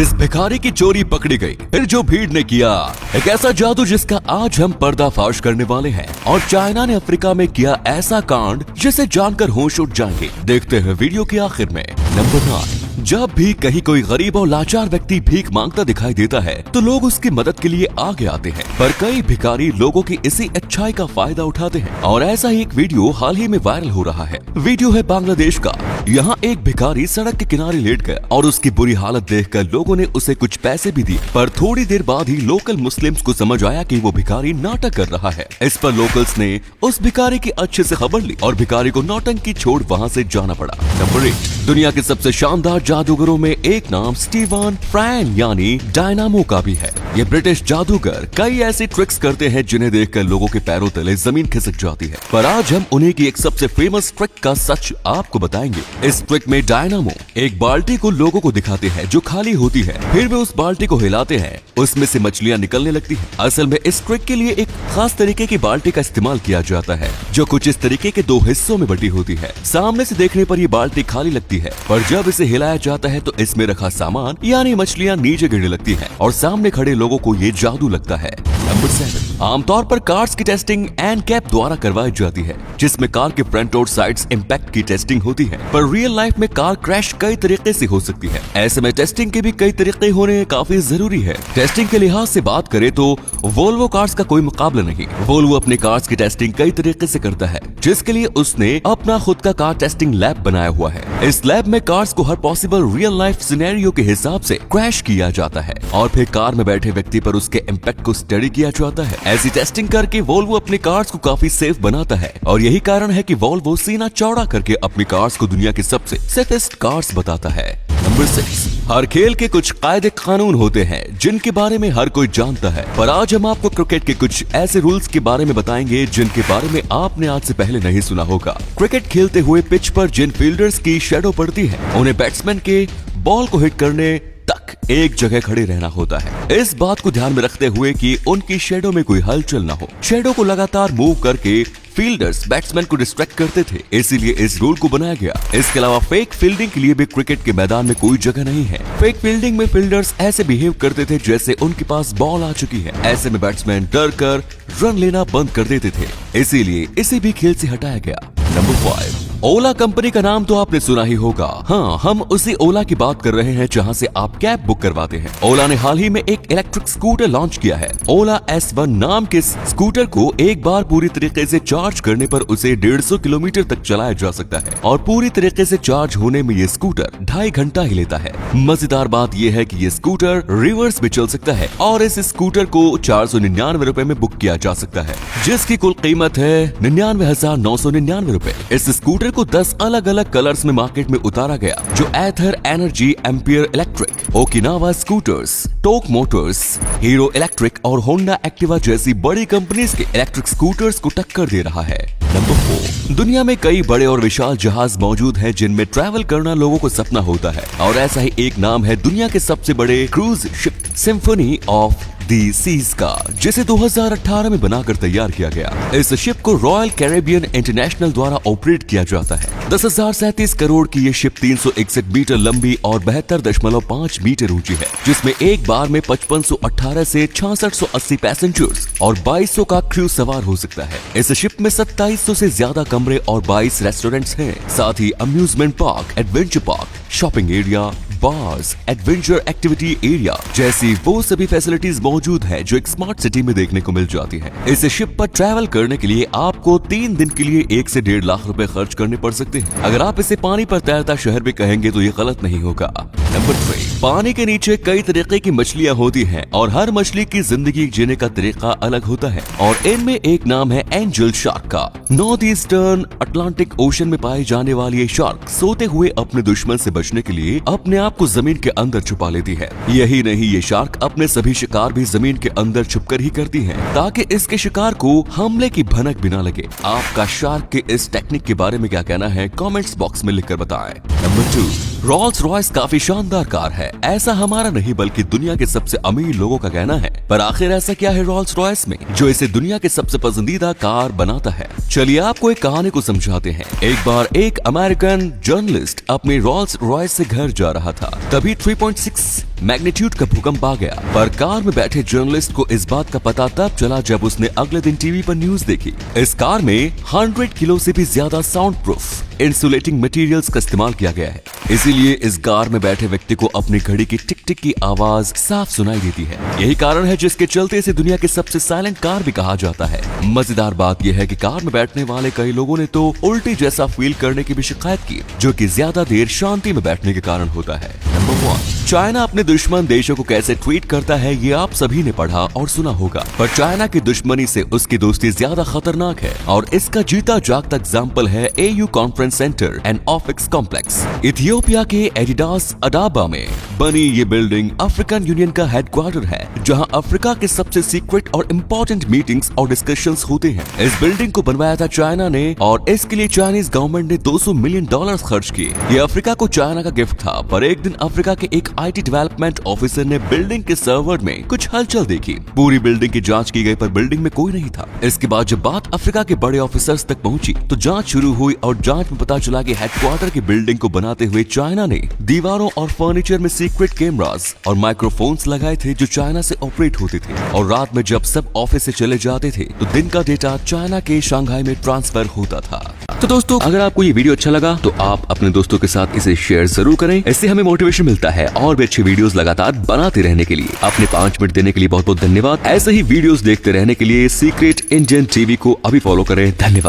इस भिखारी की चोरी पकड़ी गई। फिर जो भीड़ ने किया एक ऐसा जादू जिसका आज हम पर्दाफाश करने वाले हैं। और चाइना ने अफ्रीका में किया ऐसा कांड जिसे जानकर होश उठ जाएंगे। देखते हैं वीडियो के आखिर में। नंबर 9, जब भी कहीं कोई गरीब और लाचार व्यक्ति भीख मांगता दिखाई देता है तो लोग उसकी मदद के लिए आगे आते हैं, पर कई भिखारी लोगों की इसी अच्छाई का फायदा उठाते हैं। और ऐसा ही एक वीडियो हाल ही में वायरल हो रहा है। वीडियो है बांग्लादेश का। यहाँ एक भिखारी सड़क के किनारे लेट गया और उसकी बुरी हालत देखकर लोगों ने उसे कुछ पैसे भी दिए, पर थोड़ी देर बाद ही लोकल मुस्लिम्स को समझ आया कि वो भिखारी नाटक कर रहा है। इस पर लोकल्स ने उस भिखारी की अच्छे से खबर ली और भिखारी को नौटंकी छोड़ वहाँ से जाना पड़ा। नंबर 8, दुनिया के सबसे शानदार जादूगरों में एक नाम स्टीवन फ्रैन यानी डायनामो का भी है। ये ब्रिटिश जादूगर कई ऐसी ट्रिक्स करते हैं जिन्हें देखकर लोगों के पैरों तले जमीन खिसक जाती है। पर आज हम उन्हीं की एक सबसे फेमस ट्रिक का सच आपको बताएंगे। इस ट्रिक में डायनामो एक बाल्टी को लोगों को दिखाते हैं जो खाली होती है, फिर वे उस बाल्टी को हिलाते हैं, उसमें से मछलियां निकलने लगती हैं। असल में इस ट्रिक के लिए एक खास तरीके की बाल्टी का इस्तेमाल किया जाता है जो कुछ इस तरीके के 2 हिस्सों में बटी होती है। सामने से देखने पर ये बाल्टी खाली लगती है, पर जब इसे हिलाया जाता है तो इसमें रखा सामान यानी मछलियां नीचे गिरने लगती हैं और सामने खड़े लोगों को ये जादू लगता है। नंबर 7, आमतौर पर कार्स की टेस्टिंग एनकैप द्वारा करवाई जाती है, जिसमें कार के फ्रंट और साइड्स इम्पैक्ट की टेस्टिंग होती है। पर रियल लाइफ में कार क्रैश कई तरीके से हो सकती है। ऐसे में टेस्टिंग के भी कई तरीके होने काफी जरूरी है। टेस्टिंग के लिहाज से बात करें तो वोल्वो कार्स का कोई मुकाबला नहीं। वोल्वो अपने कार्स की टेस्टिंग कई तरीके से करता है, जिसके लिए उसने अपना खुद का कार टेस्टिंग लैब बनाया हुआ है। इस लैब में कार्स को हर पॉसिबल रियल लाइफ सिनेरियो के हिसाब से क्रैश किया जाता है और फिर कार में बैठे व्यक्ति पर उसके इम्पैक्ट को स्टडी किया जाता है। ऐसी टेस्टिंग करके वोल्वो अपने कार्स को काफी सेफ बनाता है और यही कारण है कि वोल्वो सीना चौड़ा करके अपनी कार्स को दुनिया की सबसे सेफेस्ट कार्स बताता है। नंबर 6, हर खेल के कुछ कायदे कानून होते हैं जिनके बारे में हर कोई जानता है, पर आज हम आपको क्रिकेट के कुछ ऐसे रूल्स के बारे में बताएंगे जिनके बारे में आपने आज से पहले नहीं सुना होगा। क्रिकेट खेलते हुए पिच पर जिन फील्डर्स की शैडो पड़ती है उन्हें बैट्समैन के बॉल को हिट करने तक एक जगह खड़े रहना होता है। इस बात को ध्यान में रखते हुए कि उनकी शैडो में कोई हलचल न हो। शैडो को लगातार मूव करके फील्डर्स बैट्समैन को डिस्ट्रैक्ट करते थे, इसीलिए इस रूल को बनाया गया। इसके अलावा फेक फील्डिंग के लिए भी क्रिकेट के मैदान में कोई जगह नहीं है। फेक फील्डिंग में फील्डर्स ऐसे बिहेव करते थे जैसे उनके पास बॉल आ चुकी है। ऐसे में बैट्समैन डर कर रन लेना बंद कर देते थे, इसीलिए इसे भी खेल से हटाया गया। नंबर 5, ओला कंपनी का नाम तो आपने सुना ही होगा। हाँ, हम उसी ओला की बात कर रहे हैं जहां से आप कैब बुक करवाते हैं। ओला ने हाल ही में एक इलेक्ट्रिक स्कूटर लॉन्च किया है। ओला S1 नाम के स्कूटर को एक बार पूरी तरीके से चार्ज करने पर उसे 150 किलोमीटर तक चलाया जा सकता है और पूरी तरीके से चार्ज होने में ये स्कूटर 2.5 घंटा ही लेता है। मजेदार बात यह है कि ये स्कूटर रिवर्स भी चल सकता है और इस स्कूटर को 499 रुपए में बुक किया जा सकता है, जिसकी कुल कीमत है 99,999 रुपए। इस स्कूटर को 10 अलग अलग कलर्स में मार्केट में उतारा गया, जो Ather energy, Ampere electric, Okinawa scooters, Tork motors, Hero electric और होंडा एक्टिवा जैसी बड़ी कंपनीज के इलेक्ट्रिक स्कूटर्स को टक्कर दे रहा है। नंबर 4, दुनिया में कई बड़े और विशाल जहाज मौजूद हैं जिनमें ट्रैवल करना लोगों को सपना होता है, और ऐसा ही एक नाम है दुनिया के सबसे बड़े cruise ship Symphony of the Seas का, जिसे 2018 में बनाकर तैयार किया गया। इस शिप को रॉयल कैरेबियन इंटरनेशनल द्वारा ऑपरेट किया जाता है। 10,037 करोड़ की ये शिप 361 मीटर लंबी और 72.5 मीटर ऊंची है, जिसमें एक बार में 5518 से 6680 पैसेंजर्स और 2200 का क्रू सवार हो सकता है। इस शिप में 2700 से ज्यादा कमरे और 22 रेस्टोरेंट्स हैं। साथ ही amusement park, adventure park, shopping area, bars, adventure activity area जैसी वो सभी फैसिलिटीज मौजूद हैं जो एक स्मार्ट सिटी में देखने को मिल जाती है। इस शिप पर ट्रैवल करने के लिए आपको 3 दिन के लिए 1 से 1.5 लाख रुपए खर्च करने पड़ सकते हैं। अगर आप इसे पानी पर तैरता शहर भी कहेंगे तो ये गलत नहीं होगा। नंबर 3, पानी के नीचे कई तरीके की मछलियां होती हैं और हर मछली की जिंदगी जीने का तरीका अलग होता है, और इनमें एक नाम है एंजल शार्क का। नॉर्थ ईस्टर्न अटलांटिक ओशन में पाई जाने वाली ये शार्क सोते हुए अपने दुश्मन से बचने के लिए अपने आप को जमीन के अंदर छुपा लेती है। यही नहीं, ये शार्क अपने सभी शिकार भी जमीन के अंदर छुपकर ही करती है ताकि इसके शिकार को हमले की भनक भी ना लगे। आपका शार्क के इस टेक्निक के बारे में क्या कहना है कमेंट्स बॉक्स में लिखकर बताएं। नंबर 2, रोल्स रॉयस काफी शानदार कार है, ऐसा हमारा नहीं बल्कि दुनिया के सबसे अमीर लोगों का कहना है। पर आखिर ऐसा क्या है रोल्स रॉयस में जो इसे दुनिया के सबसे पसंदीदा कार बनाता है? चलिए आपको एक कहानी को समझाते हैं। एक बार एक अमेरिकन जर्नलिस्ट अपनी रोल्स रॉयस से घर जा रहा था, तभी 3.6 मैग्नीट्यूड का भूकंप आ गया। पर कार में बैठे जर्नलिस्ट को इस बात का पता तब चला जब उसने अगले दिन टीवी पर न्यूज देखी। इस कार में 100 किलो से भी ज्यादा साउंड प्रूफ इंसुलेटिंग मटेरियल्स का इस्तेमाल किया गया है, इसीलिए इस कार में बैठे व्यक्ति को अपनी घड़ी की टिक टिक की आवाज साफ सुनाई देती है। यही कारण है जिसके चलते इसे दुनिया की सबसे साइलेंट कार भी कहा जाता है। मजेदार बात यह है कि कार में बैठने वाले कई लोगों ने तो उल्टी जैसा फील करने की भी शिकायत की, जो कि ज्यादा देर शांति में बैठने के कारण होता है। नंबर 1, चाइना अपने दुश्मन देशों को कैसे ट्रीट करता है ये आप सभी ने पढ़ा और सुना होगा, पर चाइना की दुश्मनी से उसकी दोस्ती ज्यादा खतरनाक है और इसका जीता जागता एग्जाम्पल है AU conference centre and office complex. Ethiopia के एडिडास अडाबा में बनी ये बिल्डिंग अफ्रीकन यूनियन का हेडक्वार्टर है, जहां अफ्रीका के सबसे सीक्रेट और इम्पोर्टेंट मीटिंग्स और डिस्कशंस होते हैं। इस बिल्डिंग को बनवाया था चाइना ने और इसके लिए चाइनीज गवर्नमेंट ने $200 मिलियन खर्च किए। ये अफ्रीका को चाइना का गिफ्ट था, पर एक दिन अफ्रीका के एक IT डेवलपमेंट ऑफिसर ने बिल्डिंग के सर्वर में कुछ हलचल देखी। पूरी बिल्डिंग की जांच की गई पर बिल्डिंग में कोई नहीं था। इसके बाद जब बात अफ्रीका के बड़े ऑफिसर्स तक पहुंची तो जांच शुरू हुई और जांच में पता चला कि हेडक्वार्टर की बिल्डिंग को बनाते हुए चाइना ने दीवारों और फर्नीचर में सीक्रेट कैमरास और माइक्रोफोन्स लगाए थे जो चाइना से ऑपरेट होते थे, और रात में जब सब ऑफिस से चले जाते थे तो दिन का डेटा चाइना के शंघाई में ट्रांसफर होता था। तो दोस्तों, अगर आपको ये वीडियो अच्छा लगा तो आप अपने दोस्तों के साथ इसे शेयर जरूर करें। इससे हमें मोटिवेशन मिलता है और भी अच्छी वीडियोस लगातार बनाते रहने के लिए। अपने 5 मिनट देने के लिए बहुत बहुत धन्यवाद। ऐसे ही वीडियोस देखते रहने के लिए सीक्रेट इंडियन टीवी को अभी फॉलो करें। धन्यवाद।